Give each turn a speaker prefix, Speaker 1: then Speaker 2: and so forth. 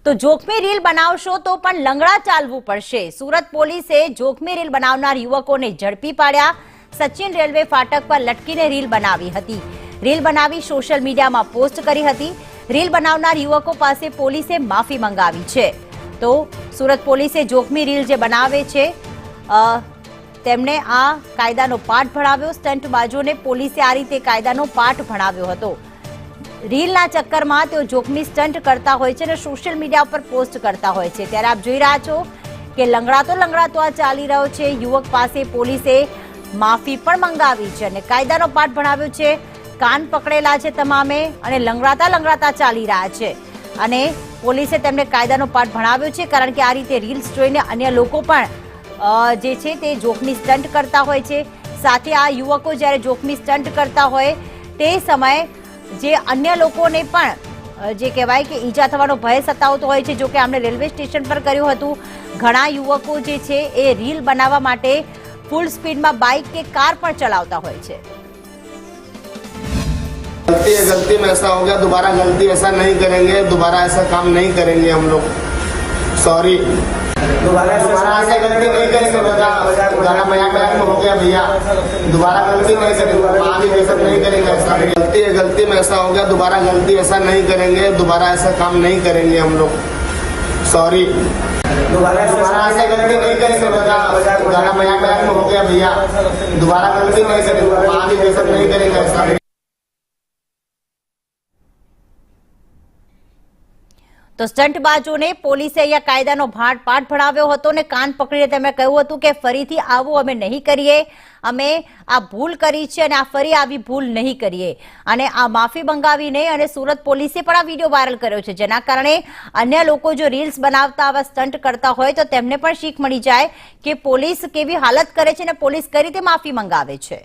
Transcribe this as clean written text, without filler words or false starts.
Speaker 1: તો જોખમી રીલ બનાવશો તો પણ લંગડા ચાલવું પડશે। સુરત પોલીસે જોખમી રીલ બનાવનાર યુવકોને ઝડપી પાડ્યા। સચિન રેલવે ફાટક પર લટકીને રીલ બનાવી હતી। રીલ બનાવી સોશિયલ મીડિયામાં પોસ્ટ કરી હતી। રીલ બનાવનાર યુવકો પાસે પોલીસે માફી મંગાવી છે। તો સુરત પોલીસે જોખમી રીલ જે બનાવે છે તેમને આ કાયદાનો પાઠ ભણાવ્યો। સ્ટંટબાજોને પોલીસે આ રીતે કાયદાનો પાઠ ભણાવ્યો હતો। રીલના ચક્કરમાં તેઓ જોખમી સ્ટન્ટ કરતા હોય છે અને સોશિયલ મીડિયા પર પોસ્ટ કરતા હોય છે। ત્યારે આપ જોઈ રહ્યા છો કે લંગડાતો આ ચાલી રહ્યો છે। યુવક પાસે પોલીસે માફી પણ મંગાવી છે અને કાયદાનો પાઠ ભણાવ્યો છે। કાન પકડેલા છે તમામે અને લંગડાતા ચાલી રહ્યા છે અને પોલીસે તેમને કાયદાનો પાઠ ભણાવ્યો છે, કારણ કે આ રીતે રીલ્સ જોઈને અન્ય લોકો પણ જે છે તે જોખમી સ્ટન્ટ કરતા હોય છે। સાથે આ યુવકો જ્યારે જોખમી સ્ટન્ટ કરતા હોય તે સમયે જે અન્ય લોકોને પણ જે કહેવાય કે ઈજા થવાનો ભય સતાવતો હોય છે। જો કે આમણે રેલવે સ્ટેશન પર કર્યું હતું। ઘણા યુવકો જે છે એ રીલ બનાવવા માટે ફૂલ સ્પીડમાં બાઇક કે કાર પણ ચલાવતા હોય છે।
Speaker 2: गलती में ऐसा हो गया, दोबारा गलती ऐसा नहीं करेंगे, दोबारा ऐसा काम नहीं करेंगे हम लोग। सॉरी, दोबारा ऐसा गलती नहीं करेंगे। गाना मजाक में हो गया भैया, दोबारा गलती नहीं करेंगे, आगे ये सब नहीं करेंगे। ऐसा गलती में ऐसा हो गया, दोबारा गलती ऐसा नहीं करेंगे, दोबारा ऐसा काम नहीं करेंगे हम लोग। सॉरी, दोबारा ऐसा गलती नहीं करेंगे। गाना मजाक में हो गया भैया, दोबारा गलती नहीं करेंगे, आगे ये सब नहीं करेंगे। ऐसा
Speaker 1: તો સ્ટંટબાજોને પોલીસે અહીંયા કાયદાનો પાઠ ભણાવ્યો હતો અને કાન પકડીને તેમણે કહ્યું હતું કે ફરીથી આવું અમે નહીં કરીએ, અમે આ ભૂલ કરી છે અને આ ફરી આવી ભૂલ નહીં કરીએ અને આ માફી મંગાવીને અને સુરત પોલીસે પણ આ વિડીયો વાયરલ કર્યો છે, જેના કારણે અન્ય લોકો જો રીલ્સ બનાવતા આવા સ્ટંટ કરતા હોય તો તેમને પણ શીખ મળી જાય કે પોલીસ કેવી હાલત કરે છે અને પોલીસ કઈ રીતે માફી મંગાવે છે।